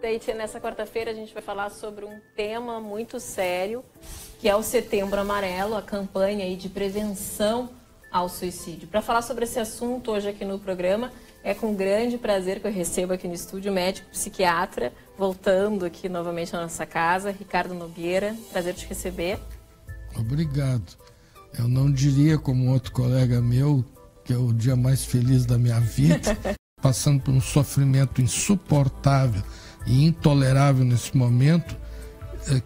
Deite, nessa quarta-feira a gente vai falar sobre um tema muito sério, que é o Setembro Amarelo, a campanha aí de prevenção ao suicídio. Para falar sobre esse assunto hoje aqui no programa, é com grande prazer que eu recebo aqui no estúdio o médico psiquiatra, voltando aqui novamente à nossa casa, Ricardo Nogueira. Prazer te receber. Obrigado. Eu não diria, como outro colega meu, que é o dia mais feliz da minha vida, passando por um sofrimento insuportável e intolerável nesse momento,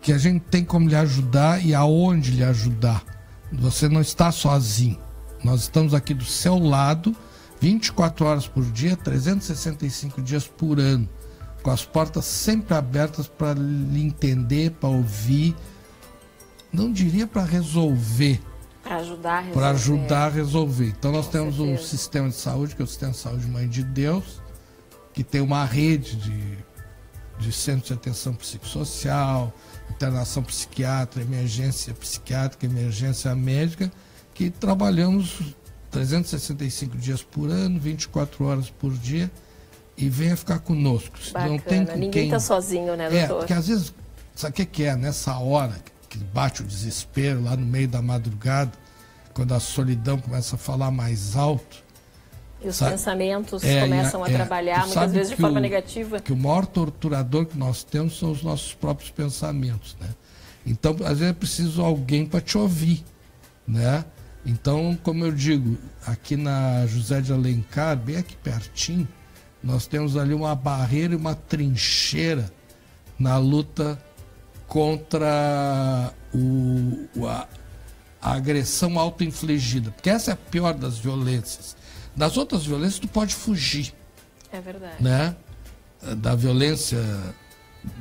que a gente tem como lhe ajudar e aonde lhe ajudar. Você não está sozinho. Nós estamos aqui do seu lado, 24 horas por dia, 365 dias por ano, com as portas sempre abertas para lhe entender, para ouvir, não diria para resolver, para ajudar a resolver. Para ajudar a resolver. Então nós temos certeza. um sistema de saúde, que é o Sistema de Saúde Mãe de Deus, que tem uma rede de centros de atenção psicossocial, internação psiquiátrica, emergência psiquiátrica, emergência médica, que trabalhamos 365 dias por ano, 24 horas por dia, e venha ficar conosco. Bacana. Não tem com Ninguém quem... está sozinho, né, doutor? Porque às vezes, sabe o que é? Nessa hora que bate o desespero, lá no meio da madrugada, quando a solidão começa a falar mais alto, e os pensamentos começam a trabalhar, muitas vezes de forma negativa. Que o maior torturador que nós temos são os nossos próprios pensamentos, né? Então, às vezes é preciso alguém para te ouvir, né? Então, como eu digo, aqui na José de Alencar, bem aqui pertinho, nós temos ali uma barreira e uma trincheira na luta contra a agressão autoinfligida, porque essa é a pior das violências. Das outras violências tu pode fugir. É verdade. Né? Da violência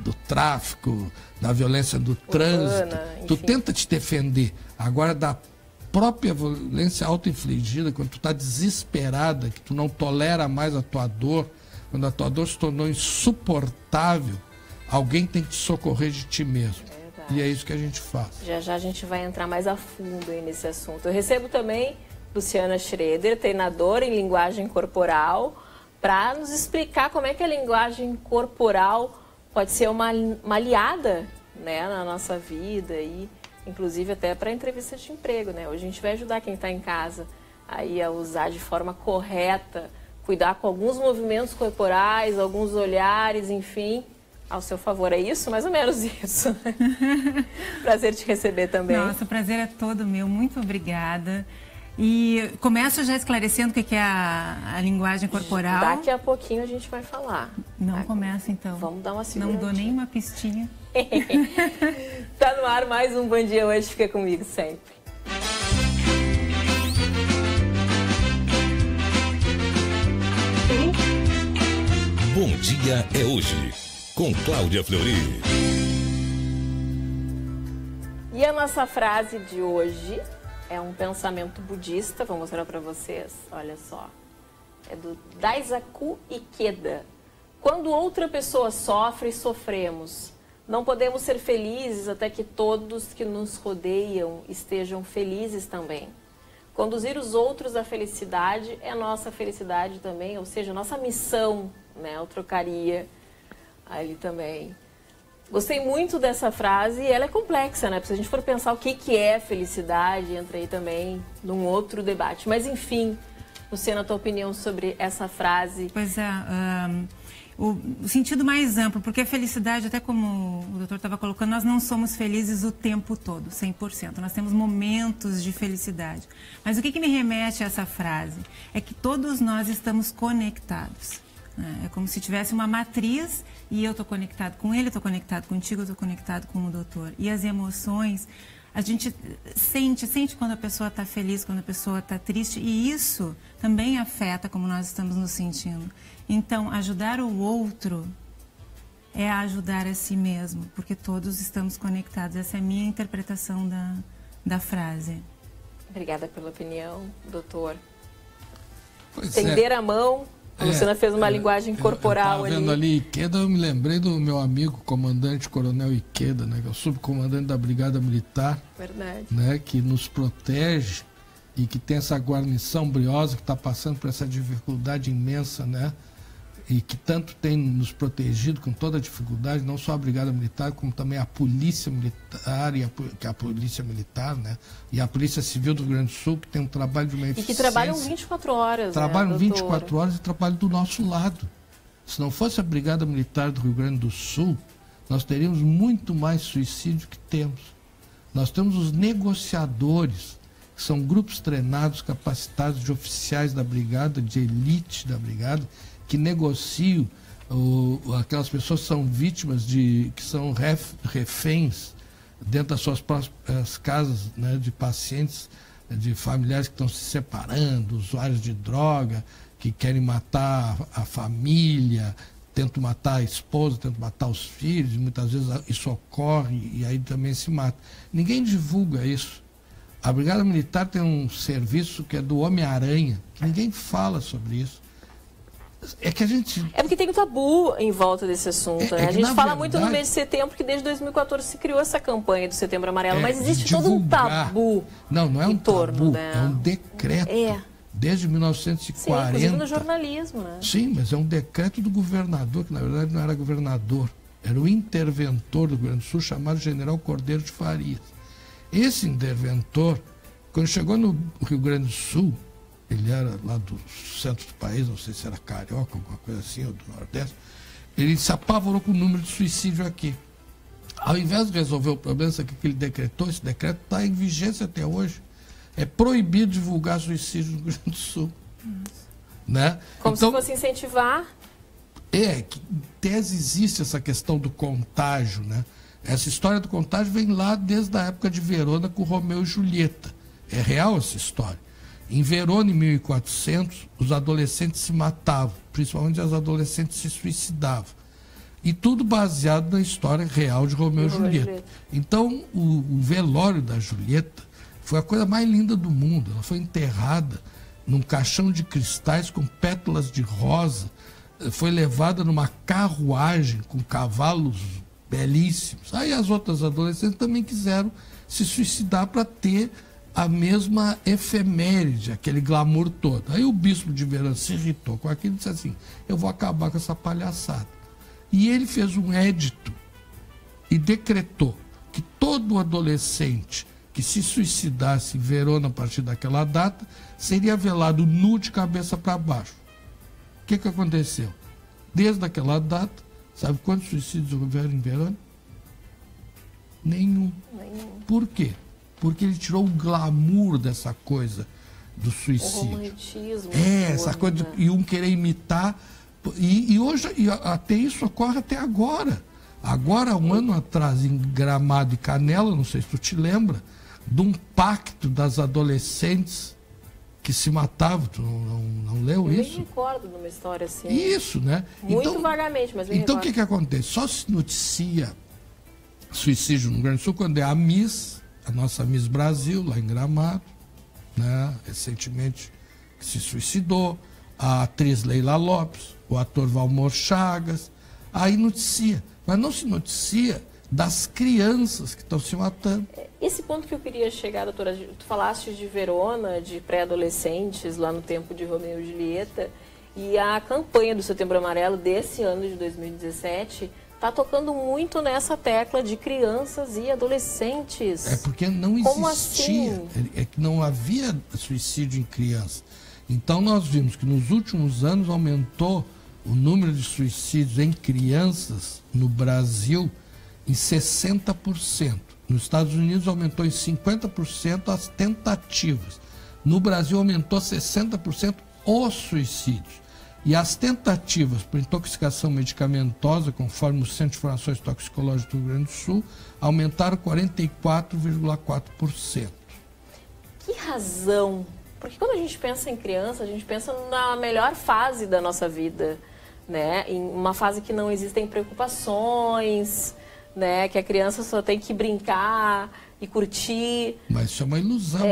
do tráfico, da violência do trânsito. Tu tenta te defender. Agora, da própria violência autoinfligida, quando tu está desesperada, que tu não tolera mais a tua dor, quando a tua dor se tornou insuportável, alguém tem que te socorrer de ti mesmo. E é isso que a gente faz. Já já a gente vai entrar mais a fundo aí nesse assunto. Eu recebo também Luciana Schroeder, treinadora em linguagem corporal, para nos explicar como é que a linguagem corporal pode ser uma aliada, né, na nossa vida, e inclusive até para entrevista de emprego, né? Hoje a gente vai ajudar quem está em casa aí a usar de forma correta, cuidar com alguns movimentos corporais, alguns olhares, enfim, ao seu favor. É isso? Mais ou menos isso. Prazer te receber também. Nossa, o prazer é todo meu. Muito obrigada. E começo já esclarecendo o que é a linguagem corporal. Daqui a pouquinho a gente vai falar. Não começa, então. Vamos dar uma seguradinha. Não dou nenhuma pistinha. Tá no ar mais um Bom Dia Hoje. Fica comigo sempre. Bom Dia é Hoje, com Cláudia Fleury. E a nossa frase de hoje é um pensamento budista, vou mostrar para vocês, olha só. É do Daisaku Ikeda. Quando outra pessoa sofre, sofremos. Não podemos ser felizes até que todos que nos rodeiam estejam felizes também. Conduzir os outros à felicidade é nossa felicidade também, ou seja, nossa missão, né? Eu trocaria ali também. Gostei muito dessa frase e ela é complexa, né? Se a gente for pensar o que é felicidade, entra aí também num outro debate. Mas enfim, Luciana, a tua opinião sobre essa frase? Pois é, o sentido mais amplo, porque a felicidade, até como o doutor estava colocando, nós não somos felizes o tempo todo, 100%. Nós temos momentos de felicidade. Mas o que me remete a essa frase? É que todos nós estamos conectados. É como se tivesse uma matriz e eu estou conectado com ele, eu estou conectado contigo, eu estou conectado com o doutor. E as emoções, a gente sente quando a pessoa está feliz, quando a pessoa está triste, e isso também afeta como nós estamos nos sentindo. Então, ajudar o outro é ajudar a si mesmo, porque todos estamos conectados. Essa é a minha interpretação da frase. Obrigada pela opinião, doutor. Estender a mão. A Luciana fez uma linguagem corporal ali. Vendo ali Ikeda, eu me lembrei do meu amigo comandante coronel Ikeda, né, que é o subcomandante da Brigada Militar. Verdade. Né, que nos protege e que tem essa guarnição briosa que está passando por essa dificuldade imensa, né, e que tanto tem nos protegido com toda a dificuldade, não só a Brigada Militar, como também a Polícia Militar, que é a Polícia Militar, né? E a Polícia Civil do Rio Grande do Sul, que tem um trabalho de uma eficiência. E que trabalham 24 horas, Trabalham 24 horas e trabalham do nosso lado. Se não fosse a Brigada Militar do Rio Grande do Sul, nós teríamos muito mais suicídio que temos. Nós temos os negociadores, que são grupos treinados, capacitados de oficiais da Brigada, de elite da Brigada, que negociam, aquelas pessoas que são vítimas, que são reféns dentro das suas próprias casas, né, de pacientes, de familiares que estão se separando, usuários de droga, que querem matar a família, tentam matar a esposa, tentam matar os filhos, muitas vezes isso ocorre e aí também se mata. Ninguém divulga isso. A Brigada Militar tem um serviço que é do Homem-Aranha, que ninguém fala sobre isso. É que a gente... É porque tem um tabu em volta desse assunto, né? A gente fala muito no mês de setembro, que desde 2014 se criou essa campanha do Setembro Amarelo, mas existe todo um tabu. Não é um tabu, né? É um decreto. Desde 1940. Sim, inclusive no jornalismo, né? Sim, mas é um decreto do governador, que na verdade não era governador, era o interventor do Rio Grande do Sul, chamado General Cordeiro de Farias. Esse interventor, quando chegou no Rio Grande do Sul, ele era lá do centro do país, não sei se era carioca, alguma coisa assim, ou do Nordeste, ele se apavorou com o número de suicídio aqui. Ao invés de resolver o problema, que ele decretou, esse decreto está em vigência até hoje. É proibido divulgar suicídio no Rio Grande do Sul. Né? Como então, se fosse incentivar. Que em tese existe essa questão do contágio, né? Essa história do contágio vem lá desde a época de Verona com Romeu e Julieta. É real essa história. Em Verona, em 1400, os adolescentes se matavam, principalmente as adolescentes se suicidavam. E tudo baseado na história real de Romeu e Julieta. Então, o velório da Julieta foi a coisa mais linda do mundo. Ela foi enterrada num caixão de cristais com pétalas de rosa. Foi levada numa carruagem com cavalos belíssimos. Aí as outras adolescentes também quiseram se suicidar para ter a mesma efeméride, aquele glamour todo. Aí o bispo de Verona se irritou com aquilo e disse assim: eu vou acabar com essa palhaçada. E ele fez um édito e decretou que todo adolescente que se suicidasse em Verona a partir daquela data seria velado nu de cabeça para baixo. O que aconteceu? Desde aquela data, sabe quantos suicídios houveram em Verona? Nenhum. Por quê? Porque ele tirou o glamour dessa coisa do suicídio. O romantismo. Essa coisa e um querer imitar. E hoje, até isso ocorre até agora. Agora, um ano atrás, em Gramado e Canela, não sei se tu te lembra, de um pacto das adolescentes que se matavam. Tu não leu isso? Eu me recordo de uma história assim. Isso, né? Muito vagamente, mas me Então, o recordo. que acontece? Só se noticia suicídio no Rio Grande do Sul quando é a Miss, a nossa Miss Brasil, lá em Gramado, né? Recentemente que se suicidou, a atriz Leila Lopes, o ator Valmor Chagas, aí noticia. Mas não se noticia das crianças que estão se matando. Esse ponto que eu queria chegar, doutora, tu falaste de Verona, de pré-adolescentes, lá no tempo de Romeu e Julieta, e a campanha do Setembro Amarelo desse ano de 2017 está tocando muito nessa tecla de crianças e adolescentes. É porque não existia, Como assim? É que não havia suicídio em criança. Então nós vimos que nos últimos anos aumentou o número de suicídios em crianças no Brasil em 60%. Nos Estados Unidos aumentou em 50% as tentativas. No Brasil aumentou 60% os suicídios. E as tentativas por intoxicação medicamentosa, conforme o Centro de Informações Toxicológicas do Rio Grande do Sul, aumentaram 44,4%. Que razão? Porque quando a gente pensa em criança, a gente pensa na melhor fase da nossa vida, né? Em uma fase que não existem preocupações, né? Que a criança só tem que brincar e curtir. Mas isso é uma ilusão.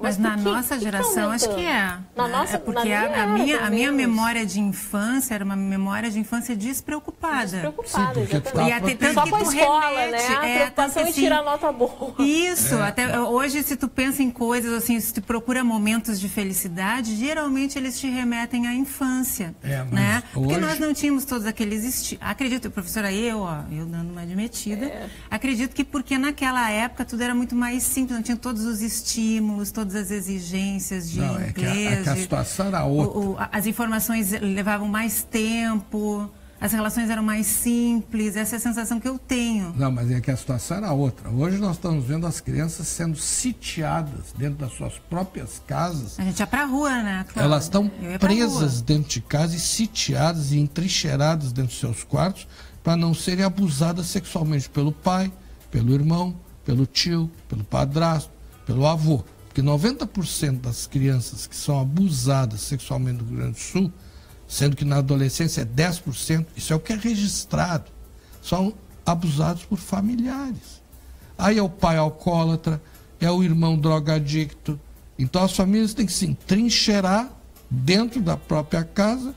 Mas na nossa geração, acho que é. Porque a minha memória de infância era uma memória de infância despreocupada. Despreocupada, exatamente. E até tanto só que com a escola, remete, né? A preocupação em tirar nota boa. Isso, até hoje, se tu pensa em coisas assim, se tu procura momentos de felicidade, geralmente eles te remetem à infância, né? Porque nós não tínhamos todos aqueles acredito, professora, eu dando uma admitida, acredito que porque naquela época tudo era muito mais simples, não tinha todos os estímulos, todas as exigências de inglês. A situação era outra. As informações levavam mais tempo, as relações eram mais simples, essa é a sensação que eu tenho. Não, mas é que a situação era outra. Hoje nós estamos vendo as crianças sendo sitiadas dentro das suas próprias casas. A gente ia pra rua, né, Cláudia? Elas estão presas dentro de casa e sitiadas e entrincheiradas dentro dos seus quartos para não serem abusadas sexualmente pelo pai, pelo irmão, pelo tio, pelo padrasto, pelo avô. Porque 90% das crianças que são abusadas sexualmente no Rio Grande do Sul, sendo que na adolescência é 10%, isso é o que é registrado, são abusados por familiares. Aí é o pai alcoólatra, é o irmão drogadicto. Então as famílias têm que se entrincheirar dentro da própria casa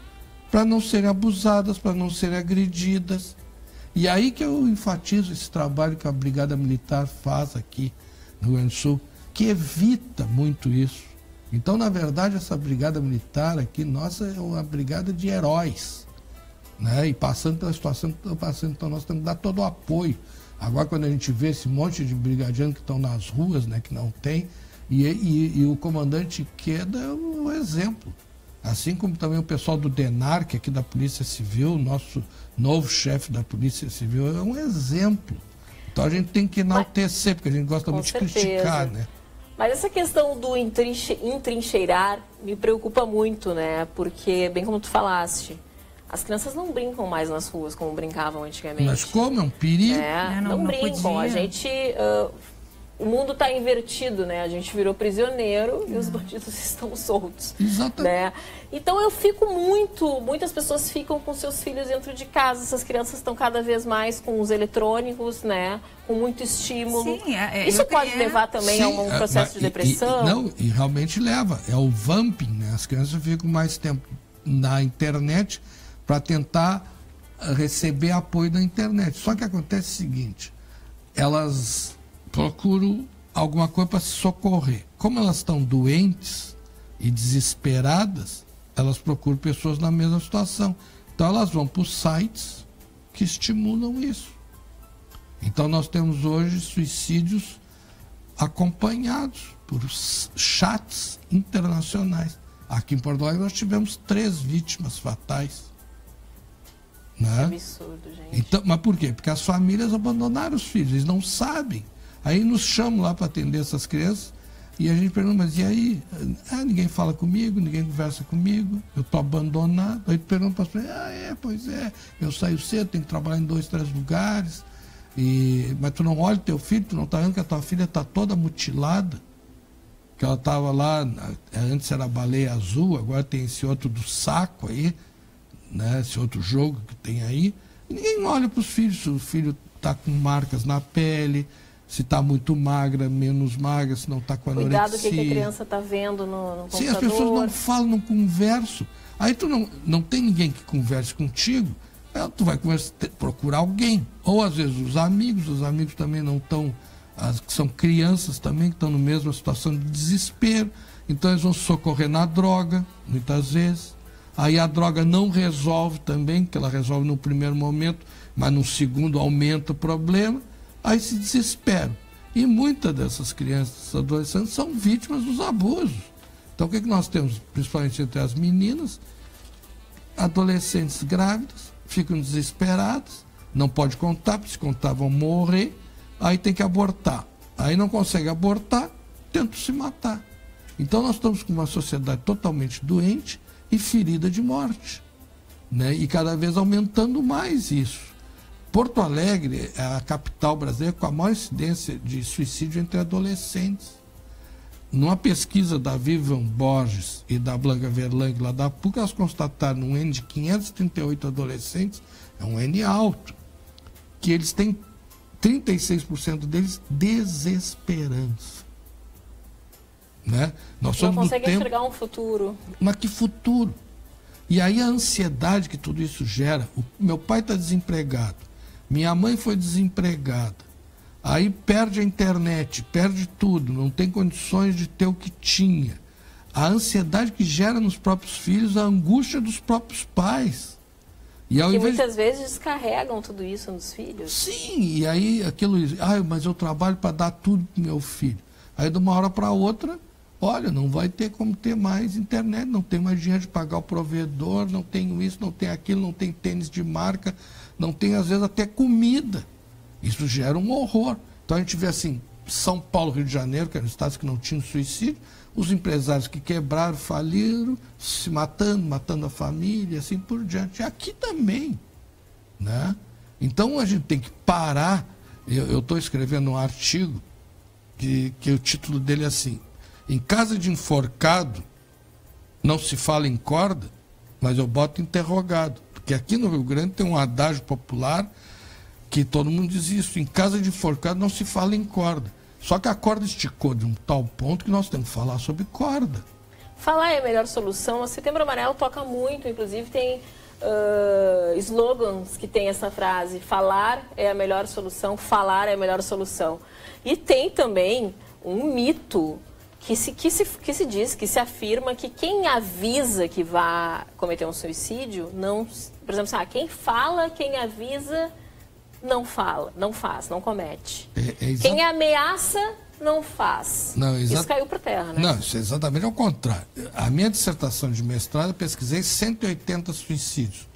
para não serem abusadas, para não serem agredidas. E aí que eu enfatizo esse trabalho que a Brigada Militar faz aqui no Rio Grande do Sul, que evita muito isso. Então, na verdade, essa Brigada Militar aqui, nossa, é uma brigada de heróis, né? E passando pela situação que estão passando, então nós temos que dar todo o apoio. Agora, quando a gente vê esse monte de brigadianos que estão nas ruas, né, que não tem, e o comandante Queda é um exemplo. Assim como também o pessoal do DENARC, aqui da Polícia Civil, nosso novo chefe da Polícia Civil, é um exemplo. Então a gente tem que enaltecer, porque a gente gosta muito de criticar, né? Mas essa questão do entrincheirar me preocupa muito, né? Porque, bem como tu falaste, as crianças não brincam mais nas ruas como brincavam antigamente. Mas como? É um perigo. Não brincam. Podia. A gente... o mundo está invertido, né? A gente virou prisioneiro e os bandidos estão soltos. Exatamente. Né? Então eu fico muitas pessoas ficam com seus filhos dentro de casa, essas crianças estão cada vez mais com os eletrônicos, né? Com muito estímulo. Sim, isso pode levar também a um processo de depressão? E realmente leva. É o vamping, né? As crianças ficam mais tempo na internet para tentar receber apoio da internet. Só que acontece o seguinte, elas procuram alguma coisa para se socorrer. Como elas estão doentes e desesperadas, elas procuram pessoas na mesma situação. Então elas vão para os sites que estimulam isso. Então nós temos hoje suicídios acompanhados por chats internacionais. Aqui em Porto Alegre nós tivemos 3 vítimas fatais. Né? É absurdo, gente. Então, mas por quê? Porque as famílias abandonaram os filhos, eles não sabem. Aí nos chamam lá para atender essas crianças e a gente pergunta, mas e aí? Ninguém fala comigo, ninguém conversa comigo, eu estou abandonado. Aí tu pergunta para as pessoas, pois é, eu saio cedo, tenho que trabalhar em 2, 3 lugares, mas tu não olha o teu filho, tu não está vendo que a tua filha está toda mutilada, que ela estava lá, antes era a baleia azul, agora tem esse outro do saco aí, né, esse outro jogo que tem aí, e ninguém olha para os filhos, se o filho está com marcas na pele, se está muito magra, menos magra, se não está com anorexia. Cuidado com o que a criança está vendo no computador. Sim, as pessoas não falam, não conversam. Aí tu não tem ninguém que converse contigo, tu vai procurar alguém. Ou às vezes os amigos também não estão, são crianças também que estão na mesma situação de desespero. Então eles vão se socorrer na droga, muitas vezes. Aí a droga não resolve também, que ela resolve no primeiro momento, mas no segundo aumenta o problema. Aí se desesperam. E muitas dessas crianças e adolescentes são vítimas dos abusos. Então o que nós temos, principalmente entre as meninas, adolescentes grávidas, ficam desesperadas, não pode contar, porque se contar vão morrer, aí tem que abortar. Aí não consegue abortar, tentam se matar. Então nós estamos com uma sociedade totalmente doente e ferida de morte, né? E cada vez aumentando mais isso. Porto Alegre é a capital brasileira com a maior incidência de suicídio entre adolescentes. Numa pesquisa da Vivian Borges e da Blanca Verlang, lá da PUC, elas constataram um N de 538 adolescentes, é um N alto, que eles têm 36% deles, desesperança. Né? Nós somos não conseguem do tempo... enxergar um futuro. Mas que futuro? E aí a ansiedade que tudo isso gera. Meu pai está desempregado, minha mãe foi desempregada, aí perde a internet, perde tudo, não tem condições de ter o que tinha. A ansiedade que gera nos próprios filhos, a angústia dos próprios pais. E ao invés... muitas vezes descarregam tudo isso nos filhos. Sim, e aí aquilo, mas eu trabalho para dar tudo para meu filho. Aí de uma hora para outra, olha, não vai ter como ter mais internet, não tem mais dinheiro de pagar o provedor, não tenho isso, não tem aquilo, não tem tênis de marca, não tem às vezes até comida. Isso gera um horror. Então a gente vê assim, São Paulo, Rio de Janeiro, que eram estados que não tinham suicídio, os empresários que quebraram, faliram, se matando a família, assim por diante. E aqui também, né? Então a gente tem que parar. Eu estou escrevendo um artigo que o título dele é assim: em casa de enforcado não se fala em corda, mas eu boto interrogado. Porque aqui no Rio Grande tem um adágio popular que todo mundo diz isso: em casa de enforcado não se fala em corda. Só que a corda esticou de um tal ponto que nós temos que falar sobre corda. Falar é a melhor solução. O Setembro Amarelo toca muito, inclusive tem slogans que tem essa frase: falar é a melhor solução, falar é a melhor solução. E tem também um mito que se diz, que se afirma que quem avisa que vai cometer um suicídio, não, por exemplo, quem fala, quem avisa, não fala, não faz, não comete. Quem ameaça, não faz. Não, isso caiu por terra, né? Não, isso é exatamente ao contrário. A minha dissertação de mestrado, eu pesquisei 180 suicídios.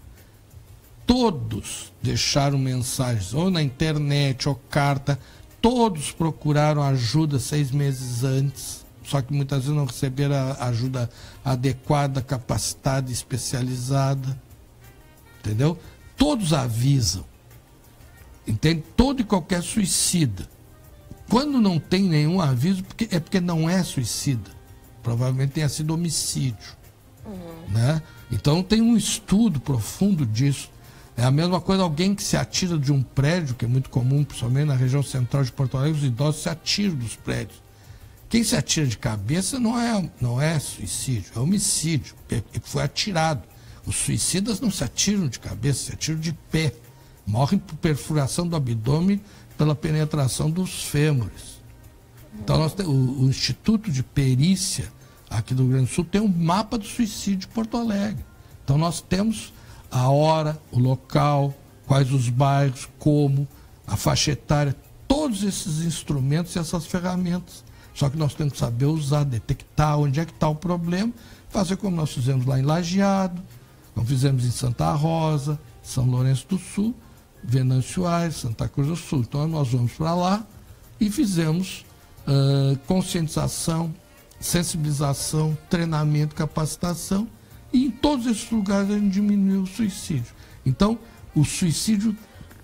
Todos deixaram mensagens, ou na internet, ou carta. Todos procuraram ajuda 6 meses antes. Só que muitas vezes não receberam a ajuda adequada, capacitada, especializada. Entendeu? Todos avisam. Entende? Todo e qualquer suicida. Quando não tem nenhum aviso, é porque não é suicida. Provavelmente tenha sido homicídio. Né? Então tem um estudo profundo disso. É a mesma coisa alguém que se atira de um prédio, que é muito comum, principalmente na região central de Porto Alegre, os idosos se atiram dos prédios. Quem se atira de cabeça não é suicídio, é homicídio, porque foi atirado. Os suicidas não se atiram de cabeça, se atiram de pé. Morrem por perfuração do abdômen pela penetração dos fêmures. Então, o Instituto de Perícia aqui do Rio Grande do Sul tem um mapa do suicídio de Porto Alegre. Então, nós temos a hora, o local, quais os bairros, como, a faixa etária, todos esses instrumentos e essas ferramentas. Só que nós temos que saber usar, detectar onde é que está o problema, fazer como nós fizemos lá em Lajeado, como fizemos em Santa Rosa, São Lourenço do Sul, Venâncio Aires, Santa Cruz do Sul. Então nós vamos para lá e fizemos conscientização, sensibilização, treinamento, capacitação, e em todos esses lugares a gente diminuiu o suicídio. Então o suicídio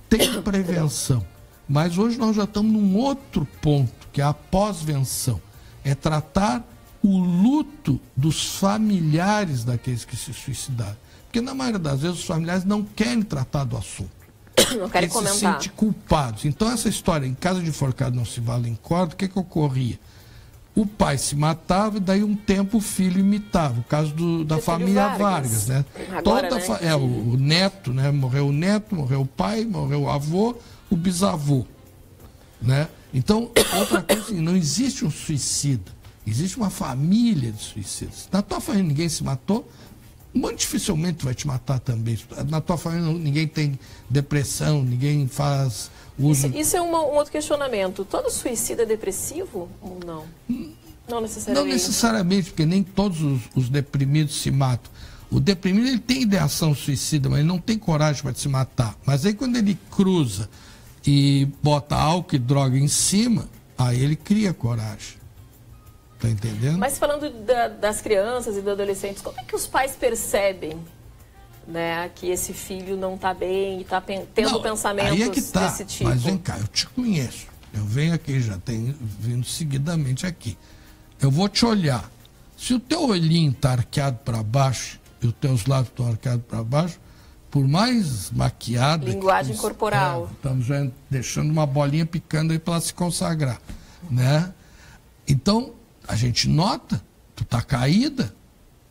tem prevenção, mas hoje nós já estamos num outro ponto, que é a pós-venção. É tratar o luto dos familiares daqueles que se suicidaram. Porque na maioria das vezes os familiares não querem tratar do assunto. Não querem comentar. Se sentem culpados. Então essa história, em casa de enforcado não se vale em corda, o que ocorria? O pai se matava e daí um tempo o filho imitava. O caso da família Vargas, né? Agora, né? O neto, né? Morreu o neto, morreu o pai, morreu o avô, o bisavô, né? Então, outra coisa, não existe um suicida, existe uma família de suicidas. Na tua família ninguém se matou, muito dificilmente vai te matar também. Na tua família ninguém tem depressão, ninguém faz uso... Isso é um outro questionamento. Todo suicida é depressivo ou não? Não necessariamente. Não necessariamente, porque nem todos os deprimidos se matam. O deprimido ele tem ideação suicida, mas ele não tem coragem para se matar. Mas aí quando ele cruza e bota álcool e droga em cima, aí ele cria coragem. Tá entendendo? Mas falando das crianças e dos adolescentes, como é que os pais percebem, né, que esse filho não está bem e está tendo pensamentos aí é que tá. desse tipo? Mas vem cá, eu te conheço. Eu venho aqui, já tenho vindo seguidamente aqui. Eu vou te olhar. Se o teu olhinho está arqueado para baixo e os teus lábios estão arqueados para baixo, por mais maquiada... Linguagem corporal. Estamos deixando uma bolinha picando aí para ela se consagrar, né? Então, a gente nota, tu tá caída.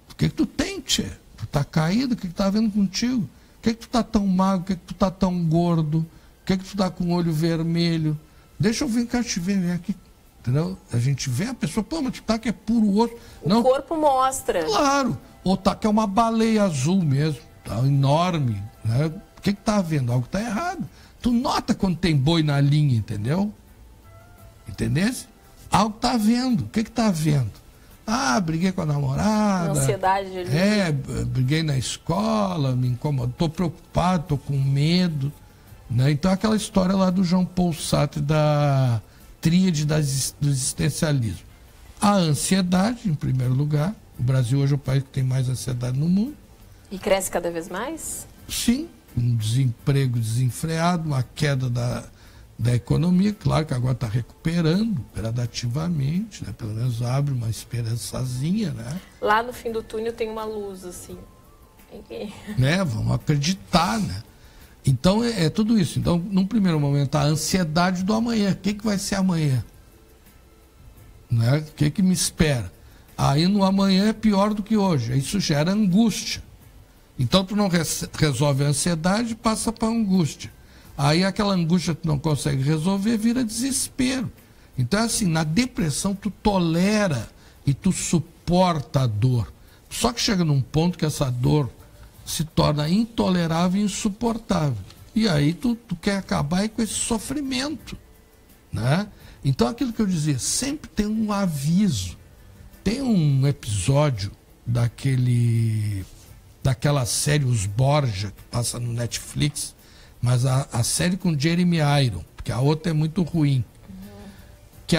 O que tu tem, tchê? Tu tá caída, o que tá havendo contigo? Por que tu tá tão magro? Por que tu tá tão gordo? Por que tu tá com o olho vermelho? Deixa eu vir cá te ver, vem aqui. Entendeu? A gente vê a pessoa, pô, mas tu tá que é puro osso. O corpo mostra. Claro. Ou tá que é uma baleia azul mesmo, tá enorme, né? O que tá havendo? Algo tá errado. Tu nota quando tem boi na linha, entendeu? Entendesse? Algo tá havendo. O que tá havendo? Ah, briguei com a namorada. Ansiedade ali. Briguei na escola, me incomodou, tô preocupado, tô com medo, né? Então aquela história lá do Jean Paul Sartre da tríade do existencialismo. A ansiedade, em primeiro lugar. O Brasil hoje é o país que tem mais ansiedade no mundo. E cresce cada vez mais? Sim, um desemprego desenfreado, uma queda da economia, claro que agora está recuperando gradativamente, né? Pelo menos abre uma esperançazinha, né? Lá no fim do túnel tem uma luz, assim. Né? Vamos acreditar, né? Então é tudo isso. Então, num primeiro momento, a ansiedade do amanhã. O que vai ser amanhã? Né? O que me espera? Aí no amanhã é pior do que hoje. Isso gera angústia. Então tu não resolve a ansiedade, passa para a angústia. Aí aquela angústia que tu não consegue resolver vira desespero. Então é assim, na depressão tu tolera e tu suporta a dor. Só que chega num ponto que essa dor se torna intolerável e insuportável. E aí tu quer acabar com esse sofrimento, né? Então aquilo que eu dizia, sempre tem um aviso. Tem um episódio daquela série Os Borgia, que passa no Netflix, mas a série com Jeremy Irons, porque a outra é muito ruim. Que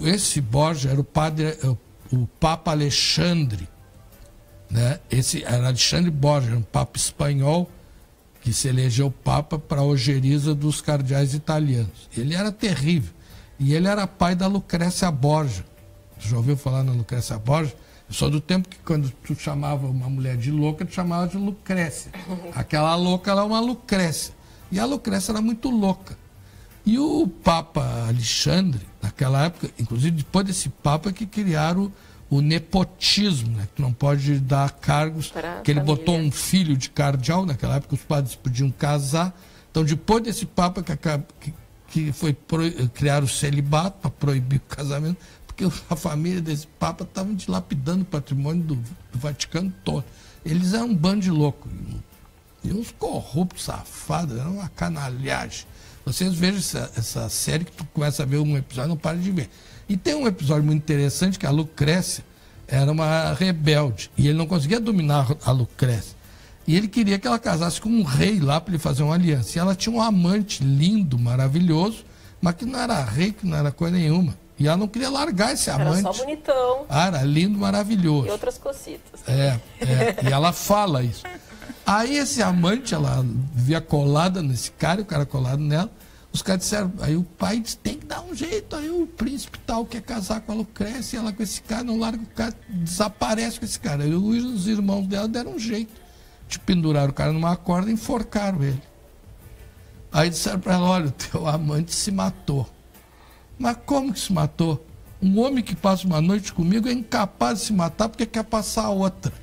esse Borgia era o Papa Alexandre, né? Esse era Alexandre Borgia, um Papa espanhol que se elegeu Papa para a ojeriza dos cardeais italianos. Ele era terrível. E ele era pai da Lucrécia Borgia. Você já ouviu falar na Lucrécia Borgia? Eu sou do tempo que quando tu chamava uma mulher de louca, tu chamava de Lucrécia. Aquela louca era uma Lucrécia. E a Lucrécia era muito louca. E o Papa Alexandre, naquela época, inclusive depois desse Papa, que criaram o nepotismo, né? Que tu não pode dar cargos, que ele botou um filho de cardeal, naquela época os padres podiam casar. Então depois desse Papa que foi criar o celibato para proibir o casamento, porque a família desse Papa estava dilapidando o patrimônio do Vaticano todo. Eles eram um bando de loucos. E uns corruptos, safados, era uma canalhagem. Vocês vejam essa série que tu começa a ver um episódio e não para de ver. E tem um episódio muito interessante que a Lucrécia era uma rebelde. E ele não conseguia dominar a Lucrécia. E ele queria que ela casasse com um rei lá para ele fazer uma aliança. E ela tinha um amante lindo, maravilhoso, mas que não era rei, que não era coisa nenhuma. E ela não queria largar esse amante. Era só bonitão. Era lindo, maravilhoso. E outras cocitas. E ela fala isso. Aí esse amante, ela via colada nesse cara, o cara colado nela. Os caras disseram, aí o pai disse, tem que dar um jeito. Aí o príncipe tal quer casar com a Lucrécia, e ela com esse cara, não larga o cara, desaparece com esse cara. Aí os irmãos dela deram um jeito de pendurar o cara numa corda e enforcaram ele. Aí disseram para ela, olha, o teu amante se matou. Mas como que se matou? Um homem que passa uma noite comigo é incapaz de se matar porque quer passar a outra.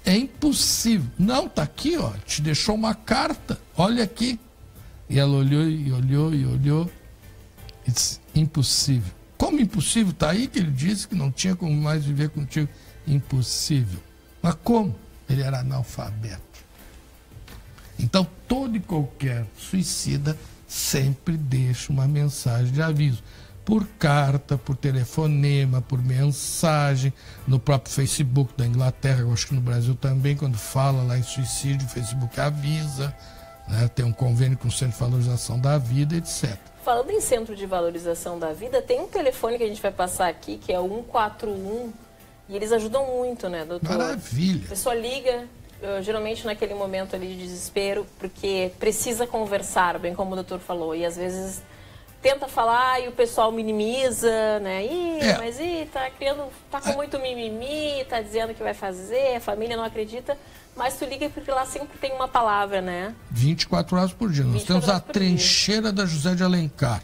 É impossível. Não, tá aqui, ó, te deixou uma carta, olha aqui. E ela olhou e olhou e olhou e disse, impossível. Como impossível? Tá aí que ele disse que não tinha como mais viver contigo. Impossível. Mas como? Ele era analfabeto. Então, todo e qualquer suicida sempre deixa uma mensagem de aviso. Por carta, por telefonema, por mensagem, no próprio Facebook da Inglaterra, eu acho que no Brasil também, quando fala lá em suicídio, o Facebook avisa, né, tem um convênio com o Centro de Valorização da Vida, etc. Falando em Centro de Valorização da Vida, tem um telefone que a gente vai passar aqui, que é o 141, e eles ajudam muito, né, doutor? Maravilha! A pessoa liga, geralmente naquele momento ali de desespero, porque precisa conversar, bem como o doutor falou, e às vezes tenta falar e o pessoal minimiza, né? Mas tá com muito mimimi, tá dizendo que vai fazer, a família não acredita. Mas tu liga porque lá sempre tem uma palavra, né? 24 horas por dia. Nós temos a trincheira da José de Alencar.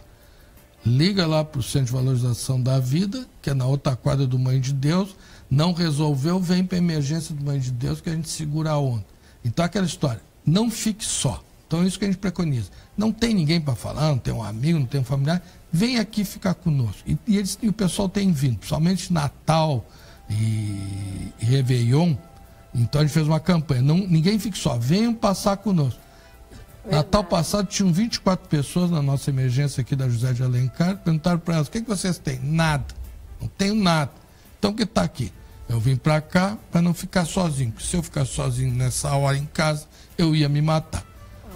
Liga lá para o Centro de Valorização da Vida, que é na outra quadra do Mãe de Deus. Não resolveu, vem para a emergência do Mãe de Deus, que a gente segura a onda. Então, aquela história, não fique só. Então, é isso que a gente preconiza. Não tem ninguém para falar, não tem um amigo, não tem um familiar. Vem aqui ficar conosco. E o pessoal tem vindo, principalmente Natal e Réveillon. Então, a gente fez uma campanha. Ninguém fique só, venham passar conosco. Verdade. Natal passado, tinham 24 pessoas na nossa emergência aqui da José de Alencar. Perguntaram para elas, o que vocês têm? Nada. Não tenho nada. Então, o que está aqui? Eu vim para cá para não ficar sozinho. Porque se eu ficar sozinho nessa hora em casa, eu ia me matar.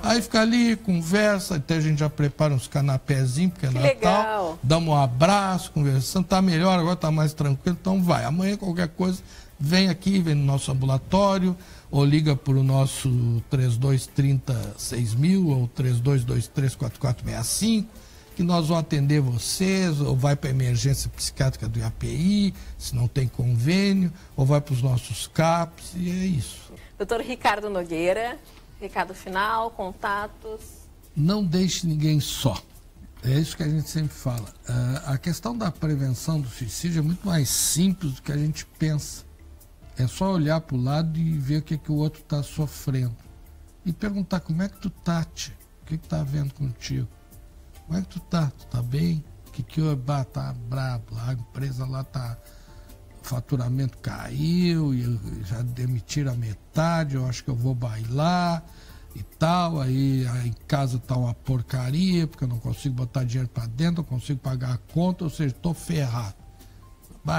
Aí fica ali, conversa, até a gente já prepara uns canapézinhos, porque é Natal. Legal. Damos um abraço, conversando. Tá melhor, agora tá mais tranquilo. Então vai. Amanhã qualquer coisa, vem aqui, vem no nosso ambulatório, ou liga para o nosso 3230-6000 ou 3223-4465, que nós vamos atender vocês, ou vai para a emergência psiquiátrica do IAPI, se não tem convênio, ou vai para os nossos CAPs, e é isso. Doutor Ricardo Nogueira, recado final, contatos. Não deixe ninguém só. É isso que a gente sempre fala. A questão da prevenção do suicídio é muito mais simples do que a gente pensa. É só olhar para o lado e ver o que o outro está sofrendo. E perguntar como é que tu tá, tia? O que está havendo contigo? Como é que tu tá? Tu tá bem? Tá brabo. A empresa lá tá... O faturamento caiu, e já demitiram a metade, eu acho que eu vou bailar e tal. Aí em casa tá uma porcaria, porque eu não consigo botar dinheiro para dentro, não consigo pagar a conta, ou seja, tô ferrado.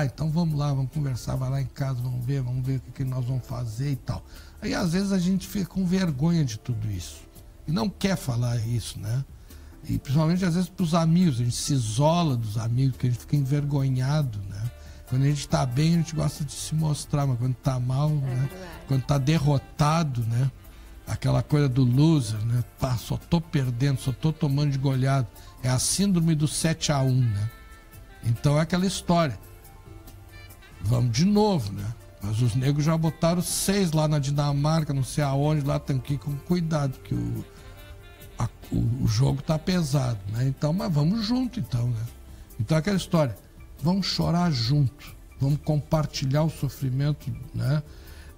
Então vamos lá, vamos conversar, vai lá em casa, vamos ver o que nós vamos fazer e tal. Aí às vezes a gente fica com vergonha de tudo isso e não quer falar isso, né? E principalmente às vezes para os amigos, a gente se isola dos amigos, porque a gente fica envergonhado, né? Quando a gente está bem, a gente gosta de se mostrar, mas quando está mal, né? Quando está derrotado, né? Aquela coisa do loser, né? Só tô perdendo, só tô tomando de goleado. É a síndrome do 7-1, né? Então é aquela história. Vamos de novo, né? Mas os negros já botaram 6 lá na Dinamarca, não sei aonde, lá tem que ir com cuidado, que o jogo tá pesado, né? Então, mas vamos junto, então, né? Então aquela história, vamos chorar junto, vamos compartilhar o sofrimento, né?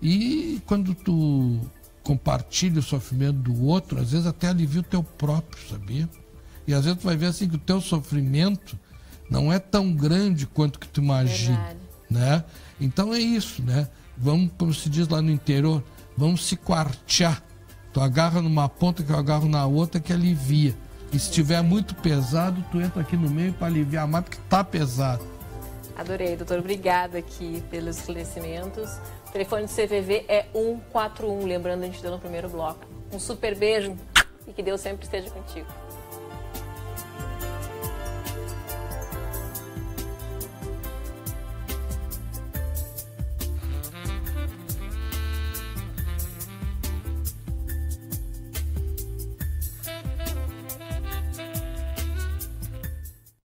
E quando tu compartilha o sofrimento do outro, às vezes até alivia o teu próprio, sabia? E às vezes tu vai ver assim que o teu sofrimento não é tão grande quanto que tu imagina. Verdade. Né? Então é isso, né? Vamos, como se diz lá no interior, vamos se quartear. Tu agarra numa ponta que eu agarro na outra, que alivia. E se estiver muito pesado, tu entra aqui no meio para aliviar mais, porque tá pesado. Adorei, doutor. Obrigada aqui pelos esclarecimentos. O telefone do CVV é 141, lembrando, a gente deu no primeiro bloco. Um super beijo e que Deus sempre esteja contigo.